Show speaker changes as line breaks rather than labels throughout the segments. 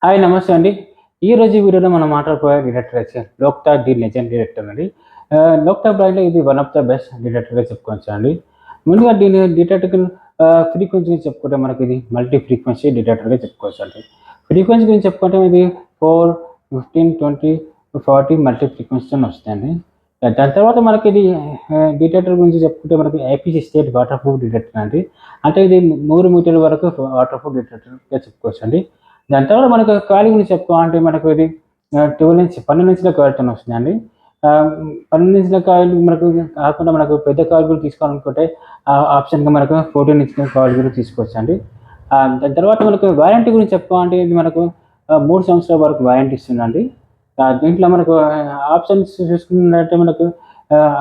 Hi నమస్తే అండి. ఈరోజు వీడియోలో మనం మాట్లాడుకోబోయే డిటెక్టర్ వచ్చి లోక్తా ది లెజెండ్ డిటెక్టర్ అండి. లోక్తా బ్రాండ్‌లో ఇది వన్ ఆఫ్ ద బెస్ట్ డిటెక్టర్‌గా చెప్పుకోవచ్చు అండి. ముందుగా దీని డిటెక్టర్ ఫ్రీక్వెన్సీ చెప్పుకుంటే మనకి ఇది మల్టీ ఫ్రీక్వెన్సీ డిటెక్టర్‌గా చెప్పుకోవచ్చు అండి. ఫ్రీక్వెన్సీ గురించి చెప్పుకుంటే ఇది 4, 15, 20, 40 మల్టీ ఫ్రీక్వెన్సీతోని వస్తాయండి. దాని తర్వాత మనకి ఇది డిటెక్టర్ గురించి చెప్పుకుంటే మనకి IPC state water proof detector అండి. అంటే ఇది 3 మీటర్ల వరకు వాటర్ ప్రూఫ్ డిటెక్టర్‌గా చెప్పుకోవచ్చు అండి. దాని తర్వాత మనకు కాయిల్ గురించి చెప్పుకోవాలంటే మనకు ఇది 12 ఇంచుల కాయిల్‌తోని వస్తుందండి. 12 ఇంచుల కాయిల్ మనకు కాకుండా మనకు పెద్ద కాయిల్ కూడా తీసుకోవాలనుకుంటే ఆప్షన్‌గా మనకు 14 ఇంచుల కాయిల్ కూడా తీసుకోవచ్చండి. దాని తర్వాత మనకు వారంటీ గురించి చెప్పుకోవాలంటే ఇది మనకు 3 సంవత్సరాల వరకు వారంటీ ఇస్తుందండి. దీంట్లో మనకు ఆప్షన్స్ చూసుకున్నట్లయితే మనకు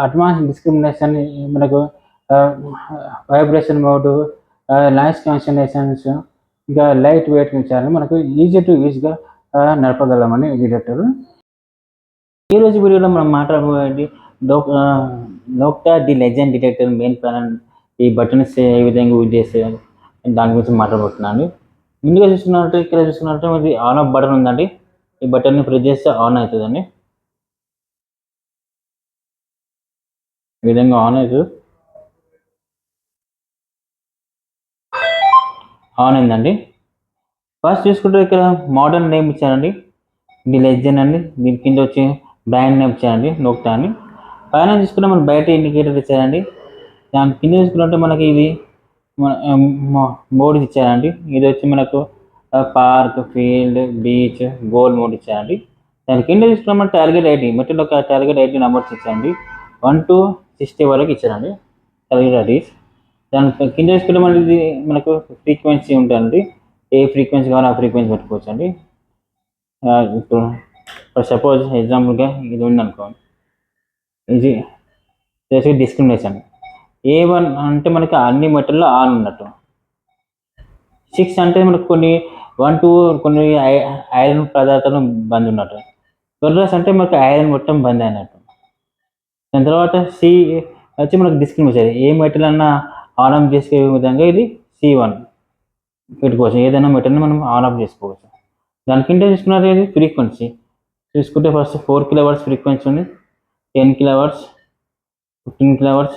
అడ్వాన్స్ డిస్క్రిమినేషన్, మనకు ఆహ్, వైబ్రేషన్ మోడ్, నాయిస్ క్యాన్సలేషన్స్, ఇంకా లైట్ వెయిట్ ఇచ్చారు. మనకు ఈజీ టు యూజ్‌గా నడపగలమని ఈ డిటెక్టర్. ఈరోజు వీడియోలో మనం మాట్లాడబోయేది Nokta the legend detector main panel, ఈ బటన్స్ ఏ విధంగా యూజ్ చేస్తాయి దాని గురించి మాట్లాడబోతున్నాను. ముందుగా చూసుకున్నట్టు ఇక్కడ చూసుకున్నట్టు ఇది ఆన్ ఆఫ్ బటన్ ఉందండి. ఈ బటన్ని ప్రెస్ చేస్తే ఆన్ అవుతుందండి. ఈ విధంగా ఆన్ అవుతుంది. ఆన్ అయిందండి. ఫస్ట్ చూసుకుంటే ఇక్కడ మోడల్ నేమ్ ఇచ్చారండి, ది లెజెండ్ అండి. దీని కింద వచ్చి బ్రాండ్ నేమ్ ఇచ్చారండి నోక్టా అని. పైన చూసుకుంటే మనకి బయట ఇండికేటర్ ఇచ్చారండి. దాని కింద చూసుకున్నట్టు మనకి ఇది మోడ్ ఇచ్చారండి. ఇది వచ్చి మనకు park, field, beach, goal mode ఇచ్చారండి. దాని కింద చూసుకున్న మన టార్గెట్ ఐటీ మెటీరియల్ ఒక టార్గెట్ ఐటీ నెంబర్స్ ఇచ్చారండి. 1 to 60 వరకు ఇచ్చారండి టార్గెట్ ఐటీస్. దాని కింద చూసుకుంటే మనకి ఇది మనకు ఫ్రీక్వెన్సీ ఉంటుందండి. ఏ ఫ్రీక్వెన్సీ కావాలో ఆ ఫ్రీక్వెన్సీ పెట్టుకోవచ్చు అండి. ఇప్పుడు సపోజ్ ఎగ్జాంపుల్గా ఇది ఉందనుకోండి, ఇది చేసి డిస్క్రిమినేషన్ A1 అంటే మనకి అన్ని మెటీరియల్లో ఆన్ ఉన్నట్టు. 6 అంటే మనకు కొన్ని 1, 2 కొన్ని ఐరన్ పదార్థాలు బంద్ ఉన్నట్టు. 12 అంటే మనకు ఐరన్ మొత్తం బంద్ అయినట్టు. దాని తర్వాత సి వచ్చి మనకు డిస్క్రిమినేషన్, ఏ మెటీరియల్ అన్నా ఆన్ ఆఫ్ చేసుకునే విధంగా ఇది C1 పెట్టుకోవచ్చు. ఏదైనా మెటీరియల్ మనం ఆన్ ఆఫ్ చేసుకోవచ్చు. దాని కింద చూసుకున్నది ఇది ఫ్రీక్వెన్సీ చూసుకుంటే ఫస్ట్ 4 kHz ఫ్రీక్వెన్సీ ఉంది, 10 kHz, 15 kHz,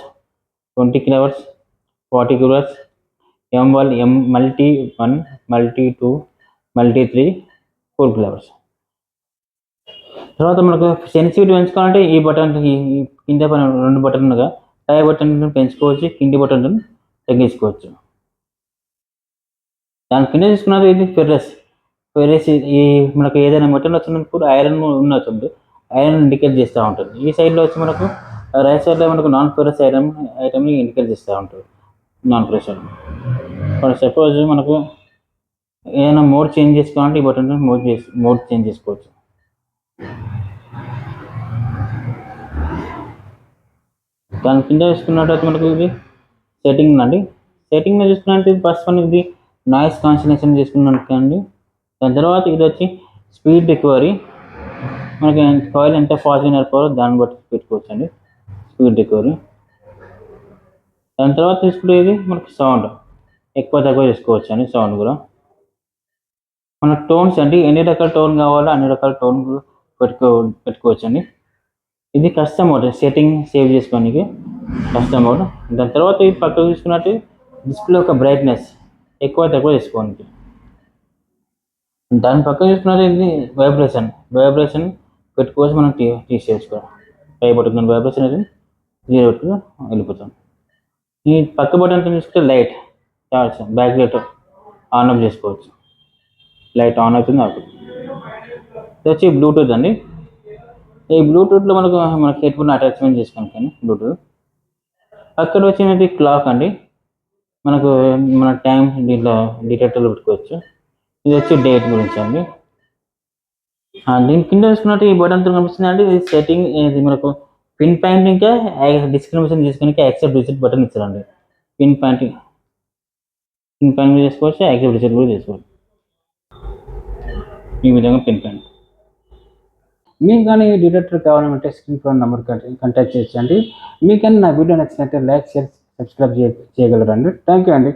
20 kHz, 40 kHz, M1, M multi 1, multi 2, multi 3, 4 kHz. తర్వాత మనకు సెన్సిటివిటీ పెంచుకోవాలంటే ఈ బటన్, ఈ కింద పైన 2 బటన్లుగా పై బటన్ పెంచుకోవచ్చు, కింది బటన్ తగ్గించుకోవచ్చు. దాని కింద చూసుకున్నది ఇది ఫెర్రస్. ఈ మనకు ఏదైనా మెటల్ వచ్చినప్పుడు ఐరన్ ఉన్నట్టుంది, ఐరన్ ఇండికేట్ చేస్తూ ఉంటుంది. ఈ సైడ్లో వచ్చి మనకు రైట్ సైడ్లో మనకు నాన్ ఫెరస్ ఐటమ్ని ఇండికేట్ చేస్తూ ఉంటుంది. నాన్ ఫెరస్ ఫర్ సపోజ్ మనకు ఏదైనా మోడ్ చేంజ్ చేసుకోవాలంటే ఈ బటన్ మోడ్ చేంజ్ చేసుకోవచ్చు. దాని కింద చూసుకున్నట్టయితే మనకు ఇది సెట్టింగ్ అండి. సెట్టింగ్లో చూసుకున్నట్టు ఫస్ట్ వన్ ఇది నాయిస్ కాన్సలేషన్ చేసుకున్నట్టు అండి. దాని తర్వాత ఇది వచ్చి స్పీడ్ రికవరీ, మనకి కాయిల్ ఎంత ఫాస్ట్గా నడపాలో దాన్ని బట్టి పెట్టుకోవచ్చు అండి, స్పీడ్ రికవరీ. దాని తర్వాత తీసుకునేది మనకి సౌండ్ ఎక్కువ తక్కువ చేసుకోవచ్చు అండి. సౌండ్ కూడా మన టోన్స్ అండి, ఎన్ని రకాల టోన్ కావాలో అన్ని రకాల టోన్ పెట్టుకోవచ్చు అండి. ఇది కస్టమ్ మోడ్, సెట్టింగ్ సేవ్ చేసుకోనికి కస్టమ్ మోడ్. దాని తర్వాత ఇది పక్కకు చూసుకున్నట్టు డిస్ప్లే యొక్క బ్రైట్నెస్ ఎక్కువ తక్కువ చేసుకోనికి. దాని పక్కన చూసుకున్నట్టు ఇది వైబ్రేషన్ పెట్టుకోవచ్చు, మనం తీసేసుకోవాలి. పై పట్టుకున్న వైబ్రేషన్ అనేది 0 వెళ్ళిపోతాం. ఈ పక్క బటన్ చూసుకుంటే light torch, back light on off చేసుకోవచ్చు. లైట్ ఆన్ అవుతుంది, ఆఫ్. ఇది వచ్చి బ్లూటూత్ అండి. ఈ బ్లూటూత్లో మనకు హెడ్ఫోన్ అటాచ్మెంట్ చేసుకోవాలి కానీ బ్లూటూత్. అక్కడ వచ్చినది క్లాక్ అండి, మనకు మన టైం దీంట్లో డిటెక్టర్లో పెట్టుకోవచ్చు. ఇది వచ్చి డేట్ గురించి అండి. దీని కింద చూసుకున్నట్టు ఈ బటన్తో కనిపిస్తుంది అండి, ఇది సెట్టింగ్. ఇది మనకు పిన్ పాయింట్ ఇంకా డిస్క్రిమినేషన్ చేసుకోనికి యాక్సెప్ట్ రిసెట్ బటన్ ఇచ్చారండి. పిన్ పాయింట్ చేసుకోవచ్చు, యాక్సెప్ట్ రిసెట్ కూడా చేసుకోవచ్చు. ఈ విధంగా పిన్ పాయింట్. మీకు కానీ డిటెక్టర్ కావాలంటే స్క్రీన్ ఫోన్ నెంబర్ కాంటాక్ట్ చేయొచ్చండి. మీకు కానీ నా వీడియో నచ్చినట్టే లైక్, షేర్, సబ్స్క్రైబ్ చేయగలరండి. థ్యాంక్ యూ అండి.